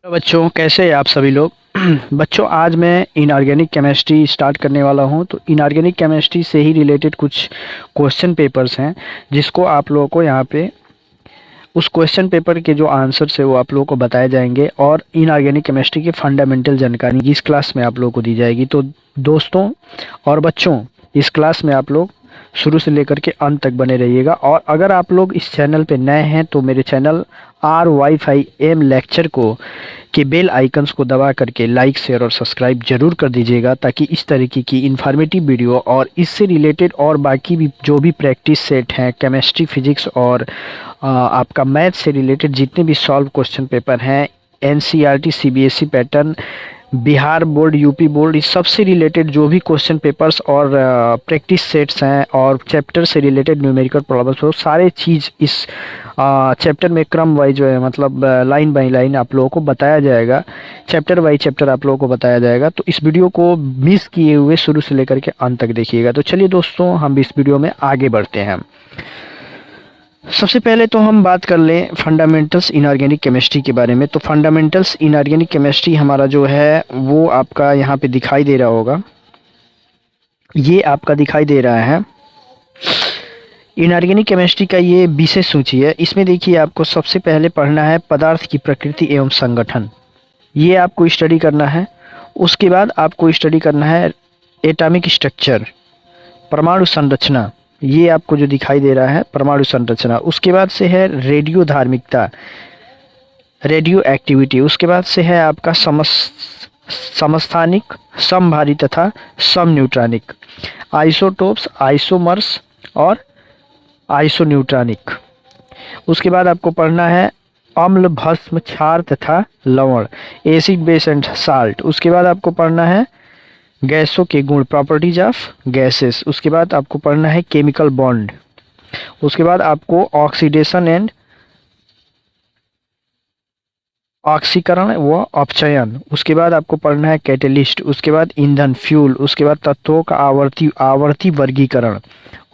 तो बच्चों, कैसे हैं आप सभी लोग। बच्चों, आज मैं इनऑर्गेनिक केमिस्ट्री स्टार्ट करने वाला हूं। तो इनऑर्गेनिक केमिस्ट्री से ही रिलेटेड कुछ क्वेश्चन पेपर्स हैं, जिसको आप लोगों को यहाँ पे उस क्वेश्चन पेपर के जो आंसर्स है वो आप लोगों को बताए जाएंगे और इनऑर्गेनिक केमिस्ट्री की फंडामेंटल जानकारी इस क्लास में आप लोगों को दी जाएगी। तो दोस्तों और बच्चों, इस क्लास में आप लोग शुरू से लेकर के अंत तक बने रहिएगा। और अगर आप लोग इस चैनल पे नए हैं तो मेरे चैनल RY5M लेक्चर को के बेल आइकन्स को दबा करके लाइक, शेयर और सब्सक्राइब जरूर कर दीजिएगा, ताकि इस तरीके की इन्फॉर्मेटिव वीडियो और इससे रिलेटेड और बाकी भी जो भी प्रैक्टिस सेट हैं, केमिस्ट्री, फिजिक्स और आपका मैथ से रिलेटेड जितने भी सॉल्व क्वेश्चन पेपर हैं, NCERT, CBSE pattern, Bihar board, UP board, इस सब से रिलेटेड जो भी क्वेश्चन पेपर्स और प्रैक्टिस सेट्स हैं और चैप्टर से रिलेटेड न्यूमेरिकल प्रॉब्लम्स, वो सारे चीज़ इस चैप्टर में क्रम वाइज जो है, मतलब लाइन बाय लाइन आप लोगों को बताया जाएगा। चैप्टर बाय चैप्टर आप लोगों को बताया जाएगा। तो इस वीडियो को मिस किए हुए शुरू से लेकर के अंत तक देखिएगा। तो चलिए दोस्तों, हम इस वीडियो में आगे बढ़ते हैं। सबसे पहले तो हम बात कर लें फंडामेंटल्स इनऑर्गेनिक केमिस्ट्री के बारे में। तो फंडामेंटल्स इनऑर्गेनिक केमिस्ट्री हमारा जो है वो आपका यहाँ पे दिखाई दे रहा होगा। ये आपका दिखाई दे रहा है इनऑर्गेनिक केमिस्ट्री का ये विषय सूची है। इसमें देखिए, आपको सबसे पहले पढ़ना है पदार्थ की प्रकृति एवं संगठन, ये आपको स्टडी करना है। उसके बाद आपको स्टडी करना है एटॉमिक स्ट्रक्चर, परमाणु संरचना, ये आपको जो दिखाई दे रहा है परमाणु संरचना। उसके बाद से है रेडियो धार्मिकता, रेडियो एक्टिविटी। उसके बाद से है आपका समस्थानिक, समभारी तथा सम न्यूट्रॉनिक, आइसोटोप्स, आइसोमर्स और आइसोन्यूट्रॉनिक। उसके बाद आपको पढ़ना है अम्ल, भस्म, क्षार तथा लवण, एसिड, बेस एंड साल्ट। उसके बाद आपको पढ़ना है गैसों के गुण, प्रॉपर्टीज ऑफ गैसेस। उसके बाद आपको पढ़ना है केमिकल बॉन्ड। उसके बाद आपको ऑक्सीडेशन एंड ऑक्सीकरण व अपचयन। उसके बाद आपको पढ़ना है कैटेलिस्ट। उसके बाद ईंधन, फ्यूल। उसके बाद तत्वों का आवर्ती वर्गीकरण।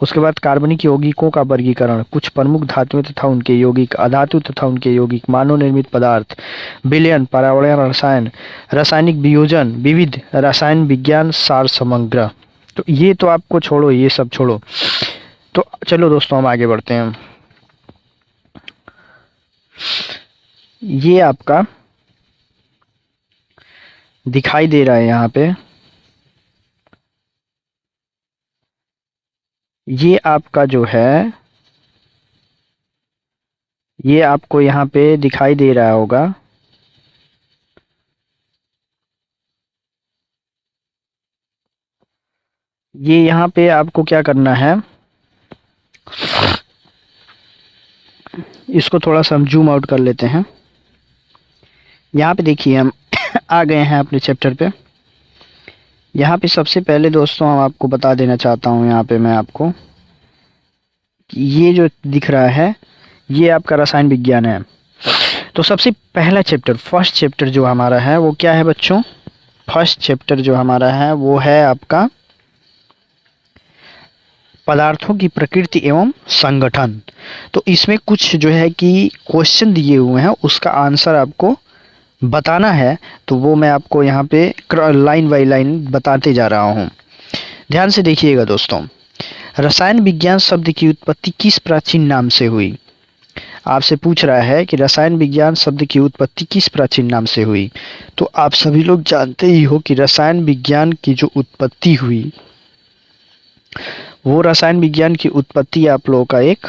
उसके बाद कार्बनिक यौगिकों का वर्गीकरण, कुछ प्रमुख धातुएं तथा उनके यौगिक, अधातु तथा उनके यौगिक, मानव निर्मित पदार्थ, विलयन, पर्यावरण, रसायन, रासायनिक वियोजन, विविध रसायन विज्ञान, सार समग्र। तो ये तो आपको छोड़ो, ये सब छोड़ो। तो चलो दोस्तों, हम आगे बढ़ते हैं। ये आपका दिखाई दे रहा है यहाँ पे, ये आपका जो है, ये आपको यहाँ पे दिखाई दे रहा होगा। ये यहाँ पे आपको क्या करना है, इसको थोड़ा सा हम जूम आउट कर लेते हैं। यहाँ पे देखिए, हम आ गए हैं अपने चैप्टर पे। यहाँ पे सबसे पहले दोस्तों हम आपको बता देना चाहता हूँ, यहाँ पे मैं आपको, ये जो दिख रहा है ये आपका रसायन विज्ञान है। तो सबसे पहला चैप्टर, फर्स्ट चैप्टर जो हमारा है वो क्या है बच्चों? फर्स्ट चैप्टर जो हमारा है वो है आपका पदार्थों की प्रकृति एवं संगठन। तो इसमें कुछ जो है कि क्वेश्चन दिए हुए हैं, उसका आंसर आपको बताना है। तो वो मैं आपको यहाँ पे लाइन बाय लाइन बताते जा रहा हूँ। ध्यान से देखिएगा दोस्तों। रसायन विज्ञान शब्द की उत्पत्ति किस प्राचीन नाम से हुई? आपसे पूछ रहा है कि रसायन विज्ञान शब्द की उत्पत्ति किस प्राचीन नाम से हुई। तो आप सभी लोग जानते ही हो कि रसायन विज्ञान की जो उत्पत्ति हुई, वो रसायन विज्ञान की उत्पत्ति आप लोगों का एक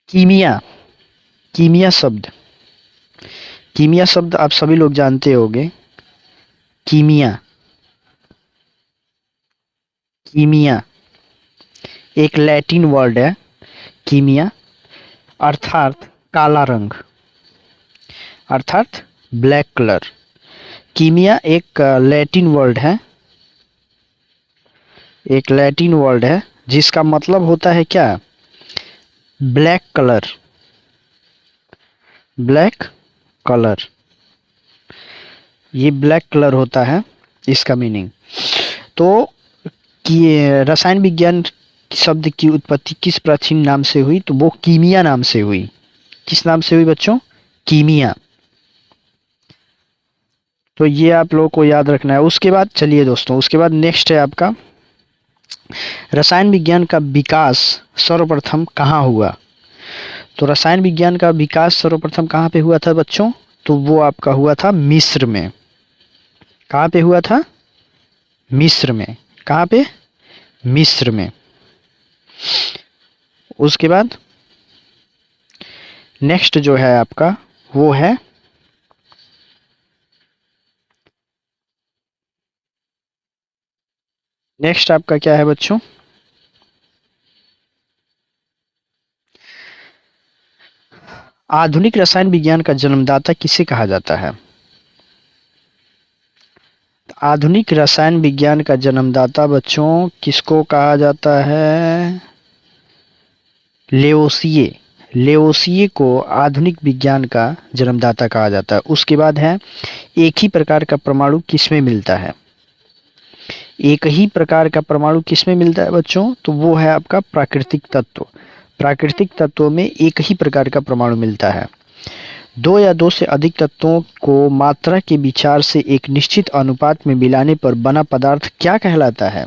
कीमिया, कीमिया शब्द, कीमिया शब्द आप सभी लोग जानते होंगे। कीमिया, कीमिया एक लैटिन वर्ड है। कीमिया अर्थात काला रंग, अर्थात ब्लैक कलर। कीमिया एक लैटिन वर्ड है, एक लैटिन वर्ड है जिसका मतलब होता है क्या? ब्लैक कलर, ब्लैक कलर, ये ब्लैक कलर होता है इसका मीनिंग। तो कि रसायन विज्ञान शब्द की उत्पत्ति किस प्राचीन नाम से हुई? तो वो कीमिया नाम से हुई। किस नाम से हुई बच्चों? कीमिया। तो ये आप लोगों को याद रखना है। उसके बाद चलिए दोस्तों, उसके बाद नेक्स्ट है आपका रसायन विज्ञान का विकास सर्वप्रथम कहाँ हुआ? तो रसायन विज्ञान का विकास सर्वप्रथम कहाँ पे हुआ था बच्चों? तो वो आपका हुआ था मिस्र में। कहाँ पे हुआ था? मिस्र में। कहाँ पे? मिस्र में। उसके बाद नेक्स्ट जो है आपका वो है नेक्स्ट आपका क्या है बच्चों? आधुनिक रसायन विज्ञान का जन्मदाता किसे कहा जाता है? आधुनिक रसायन विज्ञान का जन्मदाता बच्चों किसको कहा जाता है? लेओसिए। लेओसिए को आधुनिक विज्ञान का जन्मदाता कहा जाता है। उसके बाद है एक ही प्रकार का परमाणु किसमें मिलता है? एक ही प्रकार का परमाणु किसमें मिलता है बच्चों? तो वो है आपका प्राकृतिक तत्व। प्राकृतिक तत्वों में एक ही प्रकार का परमाणु मिलता है। दो या दो से अधिक तत्वों को मात्रा के विचार से एक निश्चित अनुपात में मिलाने पर बना पदार्थ क्या कहलाता है?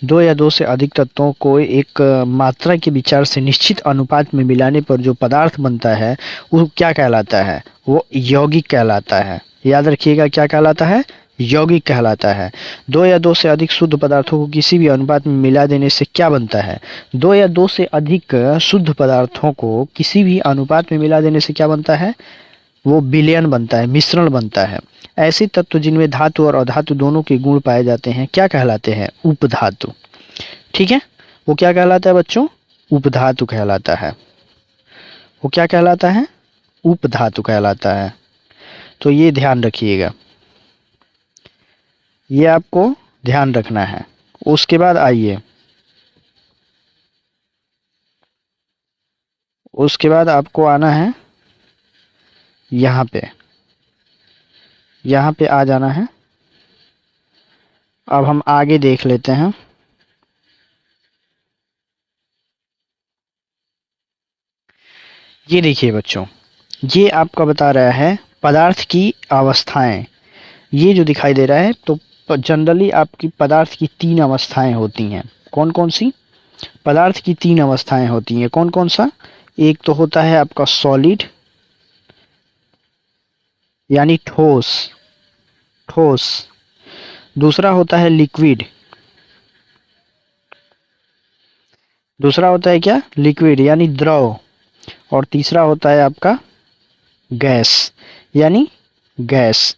दो या दो से अधिक तत्वों को एक मात्रा के विचार से निश्चित अनुपात में मिलाने पर जो पदार्थ बनता है वो क्या कहलाता है? वो यौगिक कहलाता है। याद रखिएगा, क्या कहलाता है? यौगिक कहलाता है। दो या दो से अधिक शुद्ध पदार्थों को किसी भी अनुपात में मिला देने से क्या बनता है? दो या दो से अधिक शुद्ध पदार्थों को किसी भी अनुपात में मिला देने से क्या बनता है? वो विलयन बनता है, मिश्रण बनता है। ऐसे तत्व जिनमें धातु और अधातु दोनों के गुण पाए जाते हैं क्या कहलाते हैं? उपधातु। ठीक है, वो क्या कहलाता है बच्चों? उपधातु कहलाता है। वो क्या कहलाता है? उपधातु कहलाता है। तो ये ध्यान रखिएगा, ये आपको ध्यान रखना है। उसके बाद आइए, उसके बाद आपको आना है यहाँ पे, यहाँ पे आ जाना है। अब हम आगे देख लेते हैं। ये देखिए बच्चों, ये आपका बता रहा है पदार्थ की अवस्थाएं। ये जो दिखाई दे रहा है, तो जनरली आपकी पदार्थ की तीन अवस्थाएं होती हैं। कौन कौन सी? पदार्थ की तीन अवस्थाएं होती हैं। कौन कौन सा? एक तो होता है आपका सॉलिड यानी ठोस, ठोस। दूसरा होता है लिक्विड। दूसरा होता है क्या? लिक्विड यानी द्रव। और तीसरा होता है आपका गैस यानी गैस।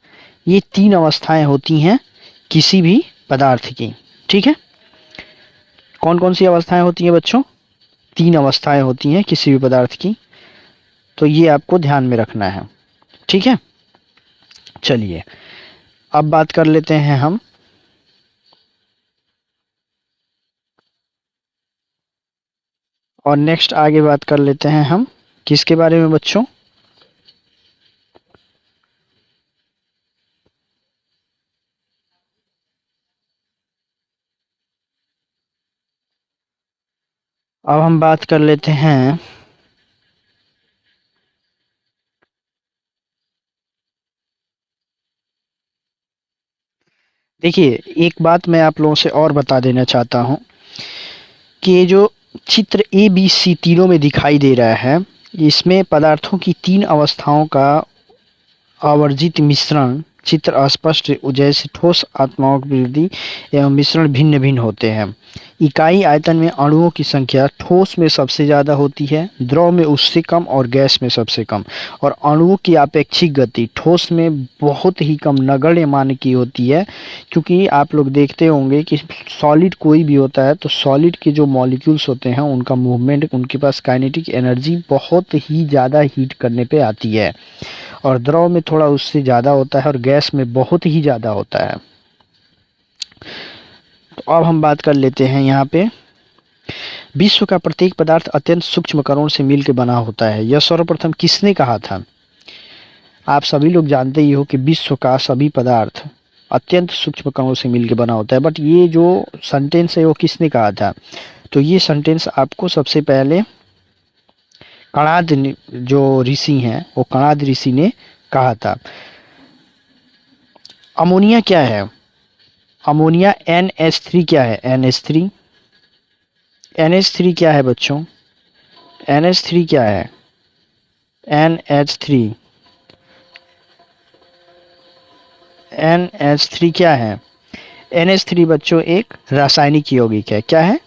ये तीन अवस्थाएं होती हैं किसी भी पदार्थ की। ठीक है, कौन कौन सी अवस्थाएं होती हैं बच्चों? तीन अवस्थाएं होती हैं किसी भी पदार्थ की। तो ये आपको ध्यान में रखना है। ठीक है, चलिए अब बात कर लेते हैं हम और नेक्स्ट आगे बात कर लेते हैं हम किसके बारे में बच्चों? अब हम बात कर लेते हैं देखिए, एक बात मैं आप लोगों से और बता देना चाहता हूं कि ये जो चित्र ए बी सी तीनों में दिखाई दे रहा है, इसमें पदार्थों की तीन अवस्थाओं का आवर्जित मिश्रण चित्र अस्पष्ट जैसे ठोस आत्माओं की वृद्धि एवं मिश्रण भिन्न भिन्न होते हैं। इकाई आयतन में अणुओं की संख्या ठोस में सबसे ज़्यादा होती है, द्रव में उससे कम और गैस में सबसे कम। और अणुओं की आपेक्षिक गति ठोस में बहुत ही कम नगण्य मान की होती है, क्योंकि आप लोग देखते होंगे कि सॉलिड कोई भी होता है तो सॉलिड के जो मॉलिक्यूल्स होते हैं उनका मूवमेंट, उनके पास काइनेटिक एनर्जी बहुत ही ज़्यादा हीट करने पे आती है, और द्रव में थोड़ा उससे ज़्यादा होता है और गैस में बहुत ही ज़्यादा होता है। तो अब हम बात कर लेते हैं यहाँ पे, विश्व का प्रत्येक पदार्थ अत्यंत सूक्ष्म कणों से मिलकर बना होता है। यह सर्वप्रथम किसने कहा था? आप सभी लोग जानते ही हो कि विश्व का सभी पदार्थ अत्यंत सूक्ष्म कणों से मिलकर बना होता है। बट ये जो सेंटेंस है वो किसने कहा था? तो ये सेंटेंस आपको सबसे पहले कणाद जो ऋषि हैं वो कणाद ऋषि ने कहा था। अमोनिया क्या है? अमोनिया NH3 क्या है? NH3 NH3 क्या है बच्चों? NH3 क्या है? NH3 NH3 क्या है? NH3 बच्चों एक रासायनिक यौगिक है। क्या है?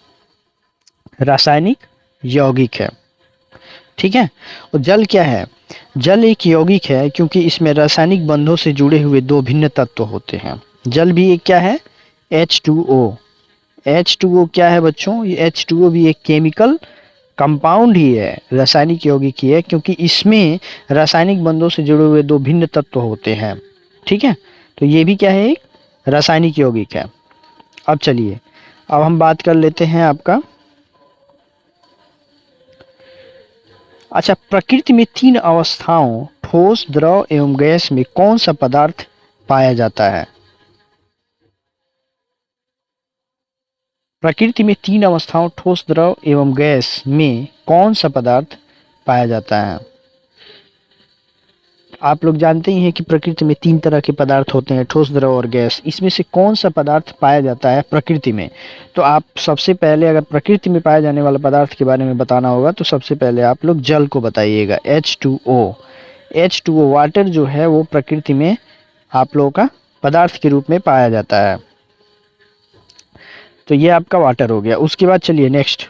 रासायनिक यौगिक है। ठीक है। और जल क्या है? जल एक यौगिक है क्योंकि इसमें रासायनिक बंधों से जुड़े हुए दो भिन्न तत्व होते हैं। जल भी एक क्या है? H2O। H2O क्या है बच्चों? ये H2O भी एक केमिकल कंपाउंड ही है, रासायनिक यौगिक ही है, क्योंकि इसमें रासायनिक बंधों से जुड़े हुए दो भिन्न तत्व होते हैं। ठीक है। तो ये भी क्या है? एक रासायनिक यौगिक है। अब चलिए, अब हम बात कर लेते हैं आपका, अच्छा, प्रकृति में तीन अवस्थाओं ठोस, द्रव एवं गैस में कौन सा पदार्थ पाया जाता है? प्रकृति में तीन अवस्थाओं ठोस, द्रव एवं गैस में कौन सा पदार्थ पाया जाता है? आप लोग जानते ही हैं कि प्रकृति में तीन तरह के पदार्थ होते हैं, ठोस, द्रव और गैस। इसमें से कौन सा पदार्थ पाया जाता है प्रकृति में? तो आप सबसे पहले, अगर प्रकृति में पाए जाने वाले पदार्थ के बारे में बताना होगा तो सबसे पहले आप लोग जल को बताइएगा। H2O। H2O वाटर जो है वो प्रकृति में आप लोगों का पदार्थ के रूप में पाया जाता है। तो ये आपका वाटर हो गया। उसके बाद चलिए नेक्स्ट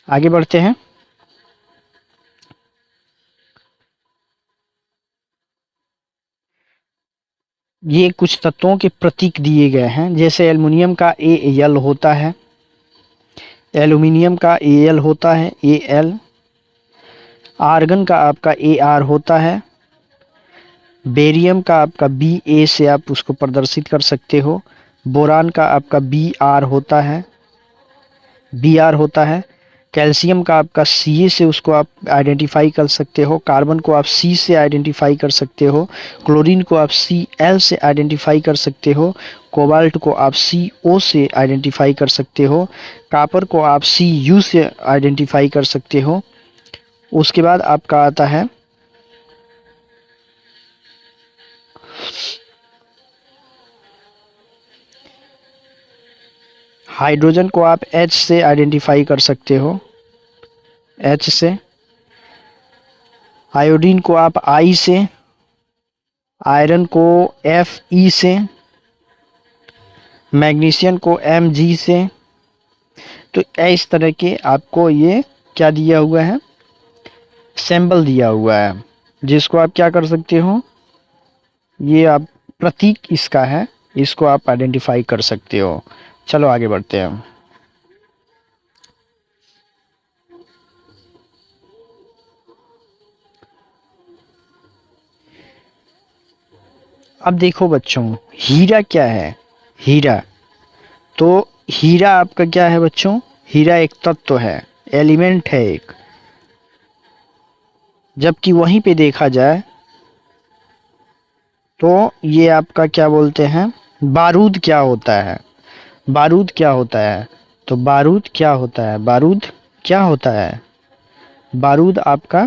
आगे बढ़ते हैं। ये कुछ तत्वों के प्रतीक दिए गए हैं, जैसे एल्युमिनियम का Al होता है, एल्यूमिनियम का Al होता है Al, आर्गन का आपका Ar होता है, बेरियम का आपका Ba से आप उसको प्रदर्शित कर सकते हो, बोरान का आपका Br होता है, कैल्शियम का आपका Ca से उसको आप आइडेंटिफाई कर सकते हो, कार्बन को आप C से आइडेंटिफाई कर सकते हो, क्लोरीन को आप Cl से आइडेंटिफाई कर सकते हो, कोबाल्ट को आप Co से आइडेंटिफाई कर सकते हो, कापर को आप Cu से आइडेंटिफाई कर सकते हो। उसके बाद आपका आता है हाइड्रोजन को आप H से आइडेंटिफाई कर सकते हो, H से, आयोडीन को आप I से, आयरन को Fe से, मैग्नीशियम को Mg से। तो इस तरह के आपको ये क्या दिया हुआ है? सिंबल दिया हुआ है, जिसको आप क्या कर सकते हो, ये आप प्रतीक इसका है, इसको आप आइडेंटिफाई कर सकते हो। चलो आगे बढ़ते हैं। अब देखो बच्चों, हीरा क्या है? हीरा, तो हीरा आपका क्या है बच्चों? हीरा एक तत्व है, एलिमेंट है एक। जबकि वहीं पे देखा जाए तो ये आपका क्या बोलते हैं, बारूद क्या होता है? बारूद क्या होता है? तो बारूद क्या होता है? बारूद क्या होता है? बारूद आपका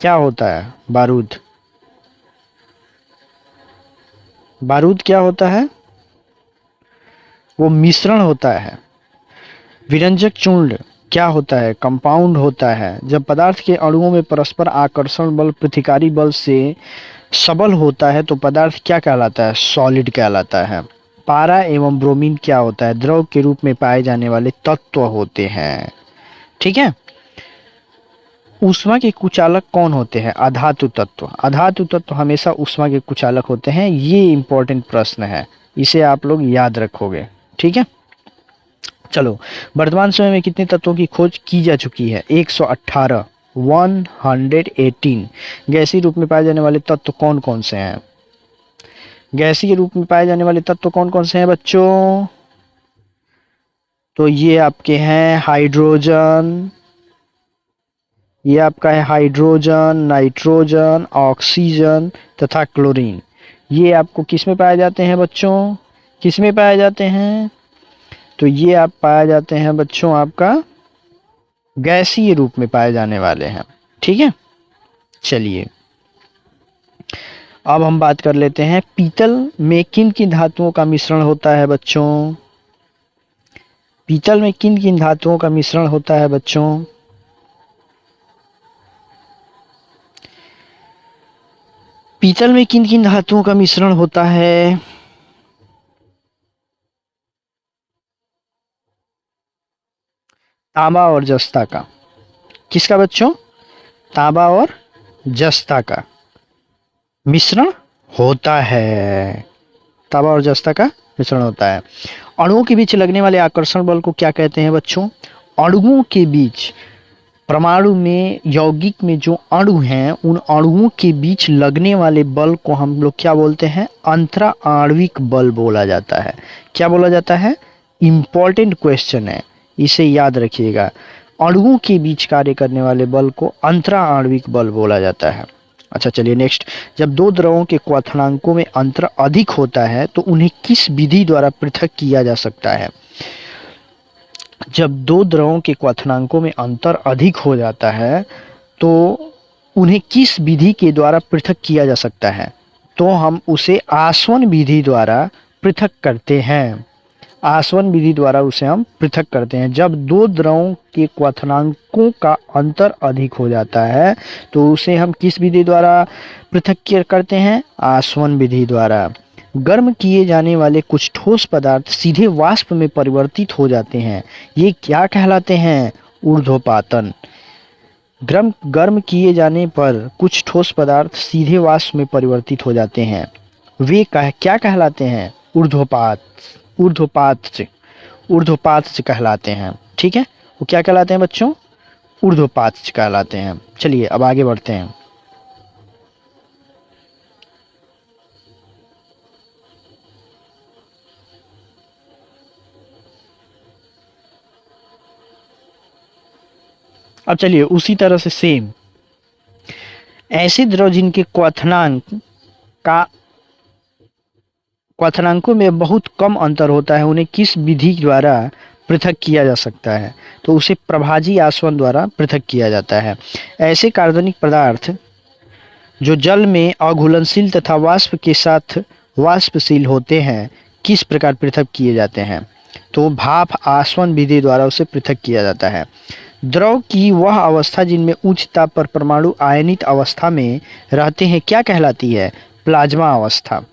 क्या होता है? बारूद, बारूद क्या होता है? वो मिश्रण होता है। विरंजक चूर्ण क्या होता है? कंपाउंड होता है। जब पदार्थ के अणुओं में परस्पर आकर्षण बल प्रतिकारी बल से सबल होता है तो पदार्थ क्या कहलाता है? सॉलिड कहलाता है। पारा एवं ब्रोमीन क्या होता है? द्रव के रूप में पाए जाने वाले तत्व होते हैं। ठीक है। ऊष्मा के कुचालक कौन होते हैं? अधातु तत्व। अधातु तत्व हमेशा ऊष्मा के कुचालक होते हैं। ये इंपॉर्टेंट प्रश्न है, इसे आप लोग याद रखोगे। ठीक है। चलो, वर्तमान समय में कितने तत्वों की खोज की जा चुकी है? 118, 118। गैसीय रूप में पाए जाने वाले तत्व कौन कौन से हैं? गैसीय रूप में पाए जाने वाले तत्व कौन कौन से हैं बच्चों? तो ये आपके हैं हाइड्रोजन, ये आपका है हाइड्रोजन, नाइट्रोजन, ऑक्सीजन तथा क्लोरीन। ये आपको किस में पाए जाते हैं बच्चों, किस में पाए जाते हैं? तो ये आप पाए जाते हैं बच्चों आपका गैसीय रूप में पाए जाने वाले हैं। ठीक है, चलिए अब हम बात कर लेते हैं पीतल में किन किन धातुओं का मिश्रण होता है बच्चों। पीतल में किन किन धातुओं का मिश्रण होता है बच्चों? पीतल में किन किन धातुओं का मिश्रण होता है? तांबा और जस्ता का। किसका बच्चों? तांबा और जस्ता का मिश्रण होता है। तांबा और जस्ता का मिश्रण होता है। अणुओं के बीच लगने वाले आकर्षण बल को क्या कहते हैं बच्चों? अणुओं के बीच, परमाणु में, यौगिक में जो अणु हैं उन अणुओं के बीच लगने वाले बल को हम लोग क्या बोलते हैं? अंतरा आणविक बल बोला जाता है। क्या बोला जाता है? इंपॉर्टेंट क्वेश्चन है, इसे याद रखिएगा। अणुओं के बीच कार्य करने वाले बल को अंतरा आणविक बल बोला जाता है। अच्छा चलिए नेक्स्ट, जब दो द्रवों के क्वथनांकों में अंतर अधिक होता है तो उन्हें किस विधि द्वारा पृथक किया जा सकता है? जब दो द्रवों के क्वथनांकों में अंतर अधिक हो जाता है तो उन्हें किस विधि के द्वारा पृथक किया जा सकता है? तो हम उसे आसवन विधि द्वारा पृथक करते हैं। आसवन विधि द्वारा उसे हम पृथक करते हैं। जब दो द्रवों के क्वथनांकों का अंतर अधिक हो जाता है तो उसे हम किस विधि द्वारा पृथक करते हैं? आसवन विधि द्वारा। गर्म किए जाने वाले कुछ ठोस पदार्थ सीधे वाष्प में परिवर्तित हो जाते हैं, ये क्या कहलाते हैं? ऊर्ध्वपातन। गर्म गर्म किए जाने पर कुछ ठोस पदार्थ सीधे वाष्प में परिवर्तित हो जाते हैं, वे क्या कहलाते हैं? ऊर्ध्वपात। ऊर्ध्वपात ऊर्ध्वपात कहलाते हैं। ठीक है, वो क्या कहलाते हैं बच्चों? ऊर्ध्वपात कहलाते हैं। चलिए अब आगे बढ़ते हैं। अब चलिए उसी तरह से सेम ऐसे द्रव जिनके क्वथनांकों में बहुत कम अंतर होता है उन्हें किस विधि द्वारा पृथक किया जा सकता है? तो उसे प्रभाजी आसवन द्वारा पृथक किया जाता है। ऐसे कार्बनिक पदार्थ जो जल में अघुलनशील तथा वाष्प के साथ वाष्पशील होते हैं किस प्रकार पृथक किए जाते हैं? तो भाप आसवन विधि द्वारा उसे पृथक किया जाता है। द्रव की वह अवस्था जिनमें उच्च ताप पर परमाणु आयनित अवस्था में रहते हैं क्या कहलाती है? प्लाज्मा अवस्था।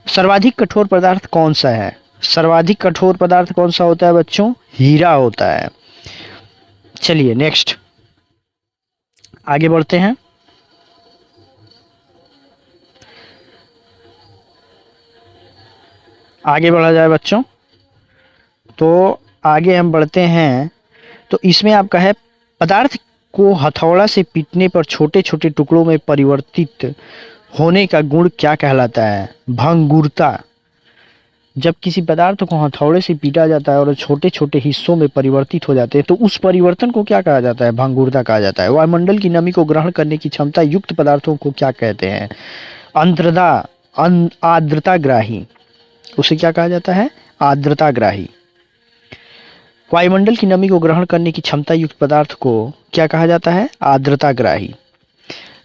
सर्वाधिक कठोर पदार्थ कौन सा है? सर्वाधिक कठोर पदार्थ कौन सा होता है बच्चों? हीरा होता है। चलिए नेक्स्ट आगे बढ़ते हैं। आगे बढ़ा जाए बच्चों, तो आगे हम बढ़ते हैं। तो इसमें आपका है पदार्थ को हथौड़ा से पीटने पर छोटे छोटे टुकड़ों में परिवर्तित होने का गुण क्या कहलाता है? भंगुरता। जब किसी पदार्थ को हथौड़े से पीटा जाता है और छोटे छोटे हिस्सों में परिवर्तित हो जाते हैं तो उस परिवर्तन को क्या कहा जाता है? भंगुरता कहा जाता है। वायुमंडल की नमी को ग्रहण करने की क्षमता युक्त पदार्थों को क्या कहते हैं? आर्द्रताग्राही। उसे क्या कहा जाता है? आर्द्रताग्राही। वायुमंडल की नमी को ग्रहण करने की क्षमता युक्त पदार्थ को क्या कहा जाता है? आर्द्रताग्राही।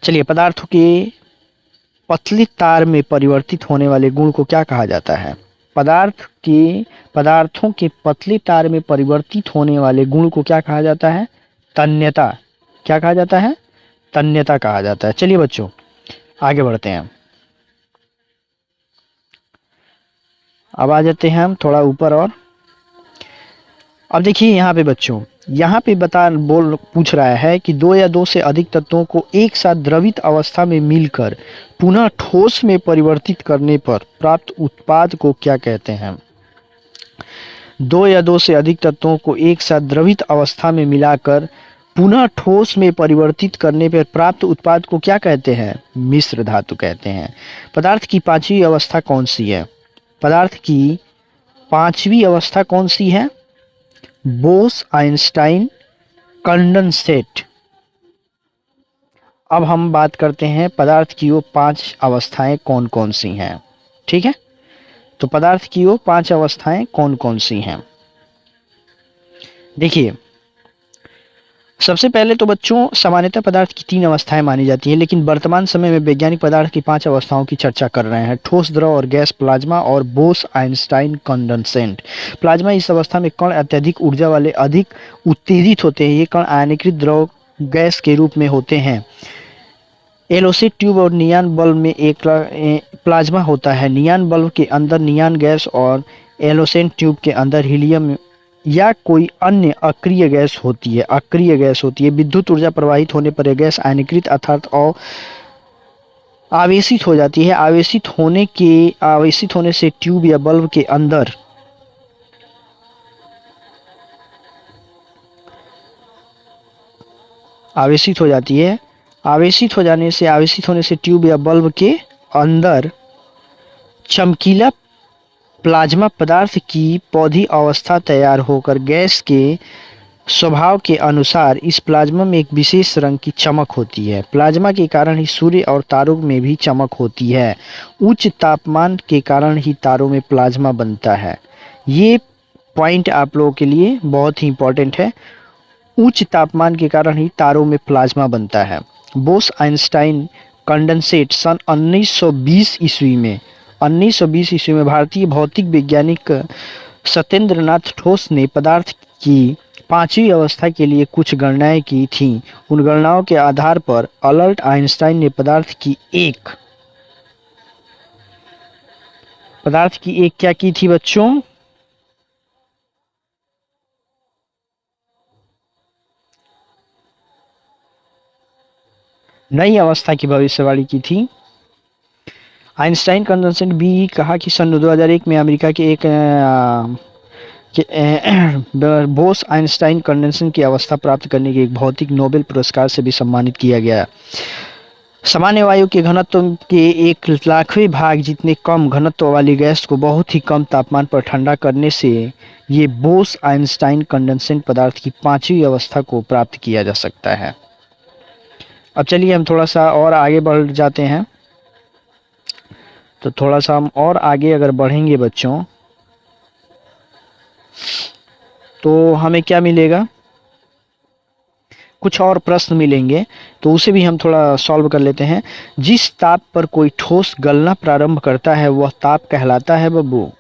चलिए पदार्थों के पतली तार में परिवर्तित होने वाले गुण को क्या कहा जाता है? पदार्थों के पतली तार में परिवर्तित होने वाले गुण को क्या कहा जाता है? तन्यता। क्या कहा जाता है? तन्यता कहा जाता है। चलिए बच्चों आगे बढ़ते हैं। अब आ जाते हैं हम थोड़ा ऊपर और अब देखिए यहाँ पे बच्चों, यहाँ पे पूछ रहा है कि दो या दो से अधिक तत्वों को एक साथ द्रवित अवस्था में मिलकर पुनः ठोस में परिवर्तित करने पर प्राप्त उत्पाद को क्या कहते हैं? दो या दो से अधिक तत्वों को एक साथ द्रवित अवस्था में मिलाकर पुनः ठोस में परिवर्तित करने पर प्राप्त उत्पाद को क्या कहते हैं? मिश्र धातु कहते हैं। पदार्थ की पांचवी अवस्था कौन सी है? पदार्थ की पांचवी अवस्था कौन सी है? Bose Einstein condensate. अब हम बात करते हैं पदार्थ की वो 5 अवस्थाएं कौन कौन सी हैं। ठीक है, तो पदार्थ की वो 5 अवस्थाएं कौन कौन सी हैं। देखिए, सबसे पहले तो बच्चों सामान्यतः पदार्थ की 3 अवस्थाएं मानी जाती हैं, लेकिन वर्तमान समय में वैज्ञानिक पदार्थ की 5 अवस्थाओं की चर्चा कर रहे हैं। ठोस, द्रव और गैस, प्लाज्मा और बोस आइंस्टाइन कंडेंसेट। प्लाज्मा, इस अवस्था में कण अत्यधिक ऊर्जा वाले अधिक उत्तेजित होते हैं। ये कण आयनीकृत द्रव गैस के रूप में होते हैं। एलोसिट ट्यूब और नियान बल्ब में एक प्लाज्मा होता है। नियान बल्ब के अंदर नियान गैस और एलोसेंट ट्यूब के अंदर हीलियम या कोई अन्य अक्रिय गैस होती है। अक्रिय गैस होती है। विद्युत ऊर्जा प्रवाहित होने पर यह गैस आयनीकृत अर्थात आवेशित हो जाती है। आवेशित होने से ट्यूब या बल्ब के अंदर आवेशित हो जाती है। आवेशित होने से ट्यूब या बल्ब के अंदर चमकीला प्लाज्मा पदार्थ की पौधी अवस्था तैयार होकर गैस के स्वभाव के अनुसार इस प्लाज्मा में एक विशेष रंग की चमक होती है। प्लाज्मा के कारण ही सूर्य और तारों में भी चमक होती है। उच्च तापमान के कारण ही तारों में प्लाज्मा बनता है। ये पॉइंट आप लोगों के लिए बहुत ही इंपॉर्टेंट है। उच्च तापमान के कारण ही तारों में प्लाज्मा बनता है। बोस आइंस्टाइन कंडेंसेट सन 1920 ईस्वी में भारतीय भौतिक वैज्ञानिक सत्येंद्रनाथ ठोस ने पदार्थ की 5वीं अवस्था के लिए कुछ गणनाएं की थीं। उन गणनाओं के आधार पर अल्बर्ट आइंस्टाइन ने पदार्थ की एक क्या की थी बच्चों? नई अवस्था की भविष्यवाणी की थी। आइंस्टाइन कंडेंसेट भी कहा कि सन 2001 में अमेरिका के एक बोस आइंस्टाइन कंडेंसेट की अवस्था प्राप्त करने के एक भौतिक नोबेल पुरस्कार से भी सम्मानित किया गया। सामान्य वायु के घनत्व के 1,00,000वें भाग जितने कम घनत्व वाली गैस को बहुत ही कम तापमान पर ठंडा करने से ये बोस आइंस्टाइन कंडेंसेट पदार्थ की 5वीं अवस्था को प्राप्त किया जा सकता है। अब चलिए हम थोड़ा सा और आगे बढ़ जाते हैं। तो थोड़ा सा हम और आगे अगर बढ़ेंगे बच्चों तो हमें क्या मिलेगा? कुछ और प्रश्न मिलेंगे, तो उसे भी हम थोड़ा सॉल्व कर लेते हैं। जिस ताप पर कोई ठोस गलना प्रारंभ करता है वह ताप कहलाता है बब्बू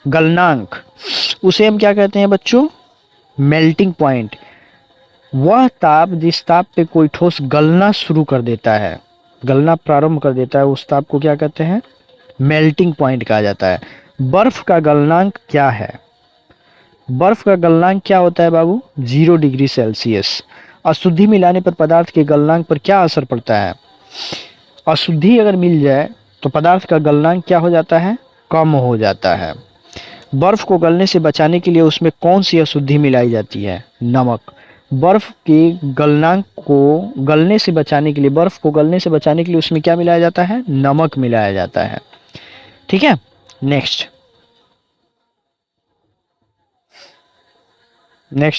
गलनांक। उसे हम क्या कहते हैं बच्चों? Melting point. वह ताप जिस ताप पे कोई ठोस गलना शुरू कर देता है, गलना प्रारंभ कर देता है, उस ताप को क्या कहते हैं? मेल्टिंग पॉइंट कहा जाता है। बर्फ का गलनांक क्या है? बर्फ का गलनांक क्या होता है बाबू? 0 डिग्री सेल्सियस। अशुद्धि मिलाने पर पदार्थ के गलनांक पर क्या असर पड़ता है? अशुद्धि अगर मिल जाए तो पदार्थ का गलनांक क्या हो जाता है? कम हो जाता है। बर्फ को गलने से बचाने के लिए उसमें कौन सी अशुद्धि मिलाई जाती है? नमक। बर्फ के गलनांक को गलने से बचाने के लिए, बर्फ को गलने से बचाने के लिए उसमें क्या मिलाया जाता है? नमक मिलाया जाता है। ठीक है, नेक्स्ट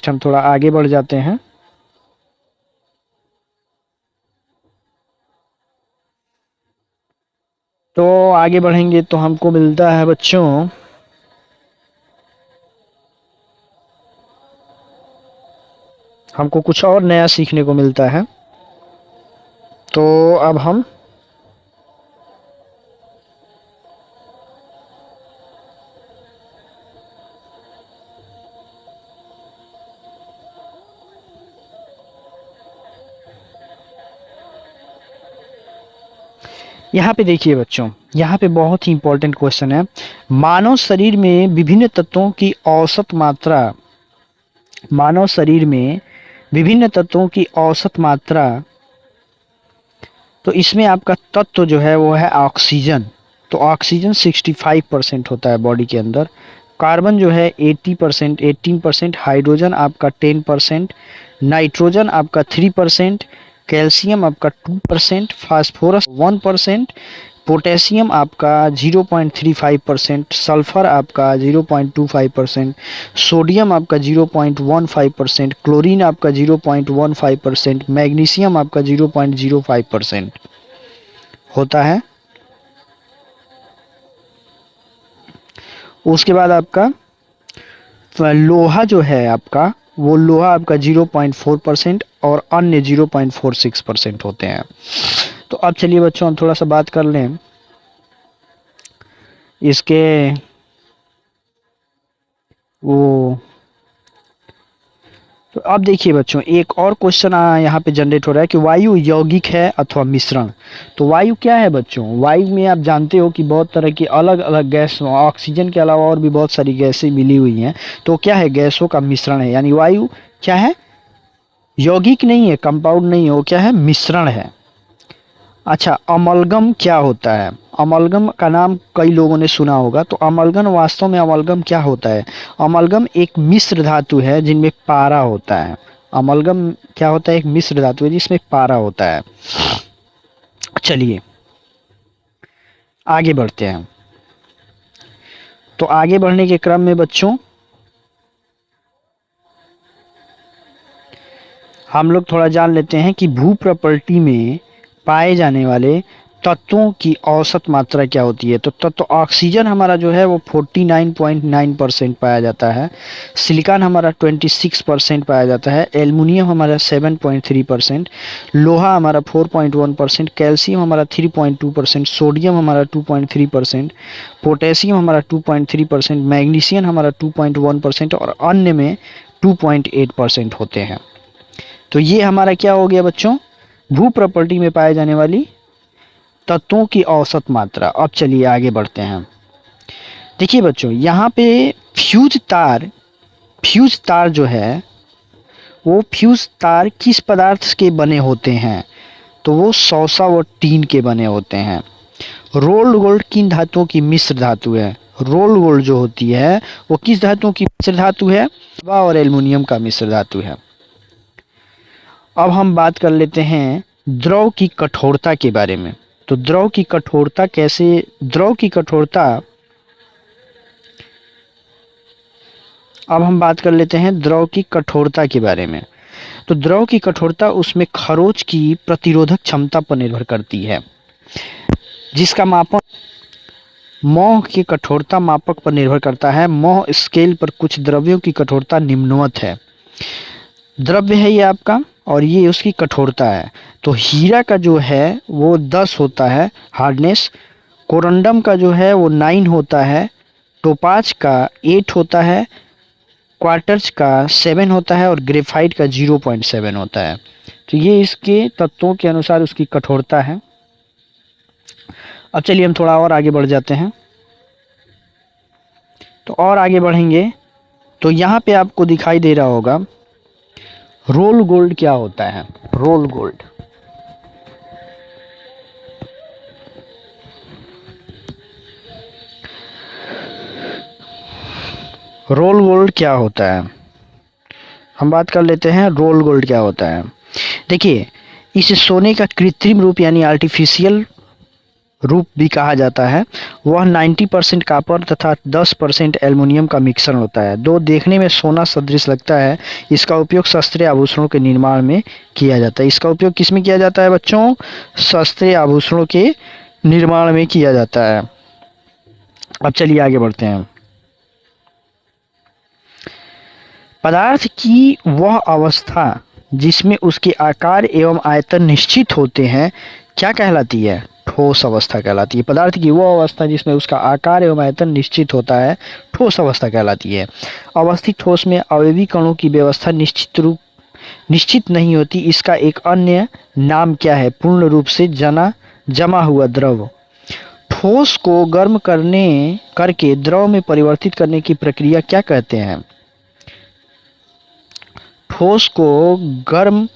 हम थोड़ा आगे बढ़ जाते हैं। तो आगे बढ़ेंगे तो हमको मिलता है बच्चों हमको कुछ और नया सीखने को मिलता है। तो अब हम यहाँ पे देखिए बच्चों, यहाँ पे बहुत ही इंपॉर्टेंट क्वेश्चन है। मानव शरीर में विभिन्न तत्वों की औसत मात्रा, मानव शरीर में विभिन्न तत्वों की औसत मात्रा, तो इसमें आपका तत्व जो है वो है ऑक्सीजन। तो ऑक्सीजन 65% होता है बॉडी के अंदर। कार्बन जो है 80%, 18%, हाइड्रोजन आपका 10%, नाइट्रोजन आपका 3%, कैल्शियम आपका 2%, फास्फोरस 1%, पोटेशियम आपका 0.35%, सल्फर आपका 0.25%, सोडियम आपका 0.15%, क्लोरीन आपका 0.15%, मैग्नीशियम आपका 0.05% होता है। उसके बाद आपका लोहा जो है आपका, वो लोहा आपका 0.4% और अन्य 0.46% होते हैं। तो अब चलिए बच्चों हम थोड़ा सा बात कर लें इसके वो। तो अब देखिए बच्चों एक और क्वेश्चन यहाँ पे जनरेट हो रहा है कि वायु यौगिक है अथवा मिश्रण। तो वायु क्या है बच्चों? वायु में आप जानते हो कि बहुत तरह की अलग अलग गैस, ऑक्सीजन के अलावा और भी बहुत सारी गैसें मिली हुई हैं। तो क्या है? गैसों का मिश्रण है। यानी वायु क्या है? यौगिक नहीं है, कंपाउंड नहीं है, वो क्या है? मिश्रण है। अच्छा, अमलगम क्या होता है? अमलगम का नाम कई लोगों ने सुना होगा। तो अमलगम वास्तव में अमलगम क्या होता है? अमलगम एक मिश्र धातु है जिनमें पारा होता है। अमलगम क्या होता है? एक मिश्र धातु है जिसमें पारा होता है। चलिए आगे बढ़ते हैं। तो आगे बढ़ने के क्रम में बच्चों हम लोग थोड़ा जान लेते हैं कि भू प्रॉपर्टी में पाए जाने वाले तत्वों की औसत मात्रा क्या होती है। तो तत्व ऑक्सीजन हमारा जो है वो 49.9% पाया जाता है, सिलिकॉन हमारा 26% पाया जाता है, एल्युमिनियम हमारा 7.3%, लोहा हमारा 4.1%, कैल्शियम हमारा 3.2%, सोडियम हमारा 2.3%, पोटेशियम हमारा 2.3%, मैग्नीशियम हमारा 2.1% और अन्य में 2.8% होते हैं। तो ये हमारा क्या हो गया बच्चों? भू प्रॉपर्टी में पाए जाने वाली तत्वों की औसत मात्रा। अब चलिए आगे बढ़ते हैं। देखिए बच्चों यहाँ पे फ्यूज तार जो है वो फ्यूज तार किस पदार्थ के बने होते हैं? तो वो सौसा व टीन के बने होते हैं। रोल्ड गोल्ड किन धातुओं की मिश्र धातु है? रोल्ड गोल्ड जो होती है वो किस धातुओं की मिश्र धातु है? लोहा और एल्युमिनियम का मिश्र धातु है। अब हम बात कर लेते हैं द्रव की कठोरता के बारे में। तो द्रव की कठोरता अब हम बात कर लेते हैं द्रव की कठोरता के बारे में। तो द्रव की कठोरता उसमें खरोंच की प्रतिरोधक क्षमता पर निर्भर करती है, जिसका मापन मौह की कठोरता मापक पर निर्भर करता है। मौह स्केल पर कुछ द्रव्यों की कठोरता निम्नवत है। द्रव्य है ये आपका और ये उसकी कठोरता है। तो हीरा का जो है वो 10 होता है हार्डनेस, कोरंडम का जो है वो 9 होता है, टोपाज का 8 होता है, क्वार्टज का 7 होता है और ग्रेफाइट का 0.7 होता है। तो ये इसके तत्वों के अनुसार उसकी कठोरता है। अब चलिए हम थोड़ा और आगे बढ़ जाते हैं। तो और आगे बढ़ेंगे तो यहाँ पे आपको दिखाई दे रहा होगा रोल गोल्ड क्या होता है। रोल गोल्ड क्या होता है? हम बात कर लेते हैं रोल गोल्ड क्या होता है। देखिए इस सोने का कृत्रिम रूप यानी आर्टिफिशियल रूप भी कहा जाता है। वह 90% कापर तथा 10% एल्युमिनियम का मिश्रण होता है। दो देखने में सोना सदृश लगता है। इसका उपयोग शस्त्रीय आभूषणों के निर्माण में किया जाता है। इसका उपयोग किस में किया जाता है बच्चों? शस्त्रीय आभूषणों के निर्माण में किया जाता है। अब चलिए आगे बढ़ते हैं। पदार्थ की वह अवस्था जिसमें उसके आकार एवं आयतन निश्चित होते हैं क्या कहलाती है? ठोस अवस्था कहलाती है। पदार्थ की वो अवस्था जिसमें उसका आकार एवं आयतन निश्चित होता है ठोस अवस्था कहलाती है। अवस्थित ठोस में अवयवी कणों की व्यवस्था निश्चित नहीं होती। इसका एक अन्य नाम क्या है? पूर्ण रूप से जमा हुआ द्रव। ठोस को गर्म करके द्रव में परिवर्तित करने की प्रक्रिया क्या कहते हैं? ठोस को गर्म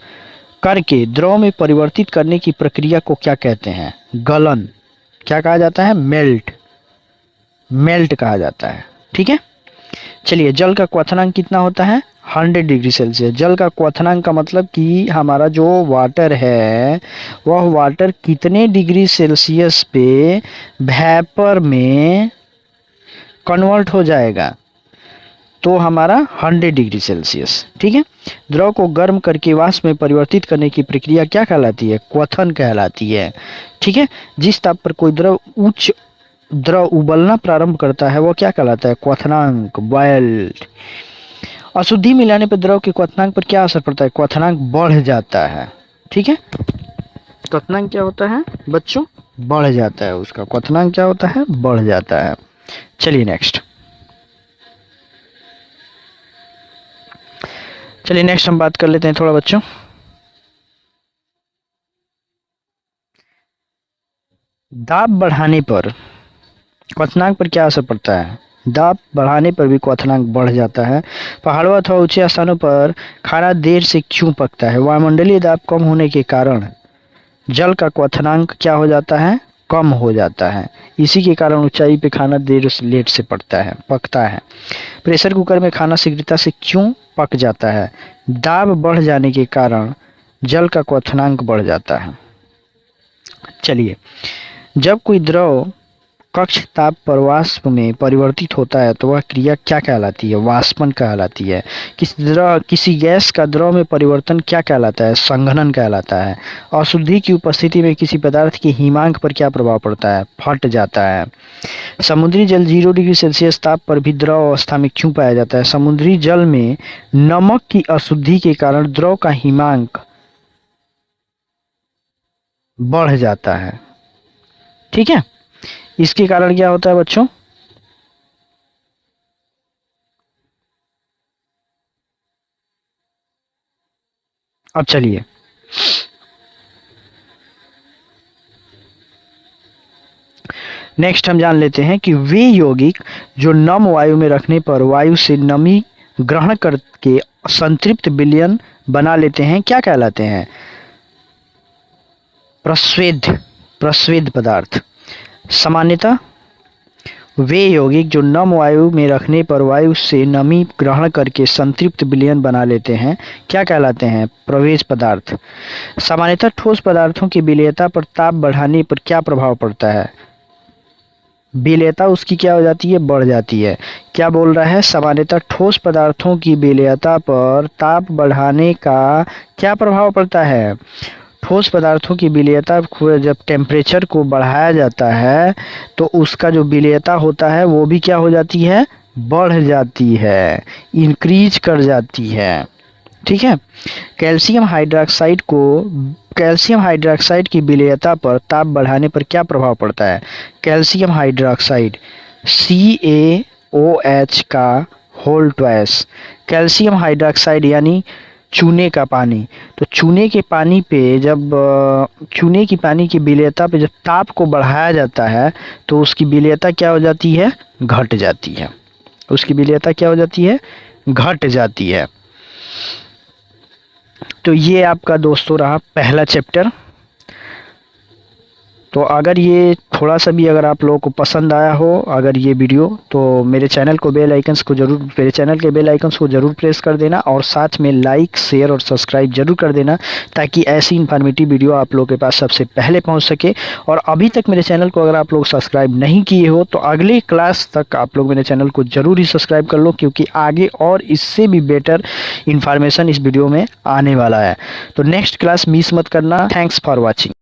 करके द्रव में परिवर्तित करने की प्रक्रिया को क्या कहते हैं? गलन। क्या कहा जाता है? मेल्ट कहा जाता है। ठीक है। चलिए, जल का क्वथनांक कितना होता है? 100 डिग्री सेल्सियस। जल का क्वथनांक का मतलब कि हमारा जो वाटर है वह वाटर कितने डिग्री सेल्सियस पे वेपर में कन्वर्ट हो जाएगा, तो हमारा 100 डिग्री सेल्सियस। ठीक है। द्रव को गर्म करके वाष्प में परिवर्तित करने की प्रक्रिया क्या कहलाती है? क्वथन कहलाती है। ठीक है। जिस ताप पर कोई द्रव उबलना प्रारंभ करता है वह क्या कहलाता है? क्वथनांक, बॉइल्ड। अशुद्धि मिलाने पर द्रव के क्वथनांक पर क्या असर पड़ता है? क्वथनांक बढ़ जाता है। ठीक है। क्वथनांक क्या होता है बच्चों? बढ़ जाता है। उसका क्वथनांक क्या होता है? बढ़ जाता है। चलिए नेक्स्ट हम बात कर लेते हैं थोड़ा बच्चों। दाब बढ़ाने पर क्वथनांक पर क्या असर पड़ता है? दाब बढ़ाने पर भी क्वथनांक बढ़ जाता है। पहाड़ों अथवा ऊंचे स्थानों पर खाना देर से क्यों पकता है? वायुमंडलीय दाब कम होने के कारण जल का क्वथनांक क्या हो जाता है? कम हो जाता है। इसी के कारण ऊंचाई पे खाना लेट से पकता है। प्रेशर कुकर में खाना शीघ्रता से क्यों पक जाता है? दाब बढ़ जाने के कारण जल का क्वथनांक बढ़ जाता है। चलिए, जब कोई द्रव कक्ष ताप पर वाष्प में परिवर्तित होता है तो वह क्रिया क्या कहलाती है? वाष्पन कहलाती है। किसी गैस का द्रव में परिवर्तन क्या कहलाता है? संघनन कहलाता है। अशुद्धि की उपस्थिति में किसी पदार्थ के हिमांक पर क्या प्रभाव पड़ता है? फट जाता है। समुद्री जल 0 डिग्री सेल्सियस ताप पर भी द्रव अवस्था में क्यों पाया जाता है? समुद्री जल में नमक की अशुद्धि के कारण द्रव का हिमांक बढ़ जाता है। ठीक है। इसके कारण क्या होता है बच्चों? अब चलिए नेक्स्ट हम जान लेते हैं कि वे यौगिक जो नम वायु में रखने पर वायु से नमी ग्रहण करके संतृप्त विलयन बना लेते हैं क्या कहलाते हैं? प्रस्वेद पदार्थ। सामान्यतः वे यौगिक जो नम वायु में रखने पर वायु से नमी ग्रहण करके संतृप्त विलयन बना लेते हैं क्या कहलाते हैं? प्रवेश पदार्थ। सामान्यतः ठोस पदार्थों की विलेयता पर ताप बढ़ाने पर क्या प्रभाव पड़ता है? विलेयता उसकी क्या हो जाती है? बढ़ जाती है। क्या बोल रहा है? सामान्यतः ठोस पदार्थों की विलेयता पर ताप बढ़ाने का क्या प्रभाव पड़ता है? ठोस पदार्थों की विलेयता जब टेम्परेचर को बढ़ाया जाता है तो उसका जो विलेयता होता है वो भी क्या हो जाती है? बढ़ जाती है, इंक्रीज कर जाती है। ठीक है। कैल्शियम हाइड्रोक्साइड की विलेयता पर ताप बढ़ाने पर क्या प्रभाव पड़ता है? कैल्शियम हाइड्रोक्साइड CaOH का होल ट्वाइस। कैल्शियम हाइड्रोक्साइड यानी चूने का पानी। तो चूने के पानी की विलेयता पे जब ताप को बढ़ाया जाता है तो उसकी विलेयता क्या हो जाती है? घट जाती है। उसकी विलेयता क्या हो जाती है? घट जाती है। तो ये आपका दोस्तों रहा पहला चैप्टर। तो अगर ये थोड़ा सा भी अगर आप लोगों को पसंद आया हो अगर ये वीडियो, तो मेरे चैनल के बेल आइकन्स को ज़रूर प्रेस कर देना और साथ में लाइक, शेयर और सब्सक्राइब जरूर कर देना ताकि ऐसी इन्फॉर्मेटिव वीडियो आप लोगों के पास सबसे पहले पहुंच सके। और अभी तक मेरे चैनल को अगर आप लोग सब्सक्राइब नहीं किए हो तो अगले क्लास तक आप लोग मेरे चैनल को ज़रूर ही सब्सक्राइब कर लो, क्योंकि आगे और इससे भी बेटर इन्फॉर्मेशन इस वीडियो में आने वाला है। तो नेक्स्ट क्लास मिस मत करना। Thanks for watching.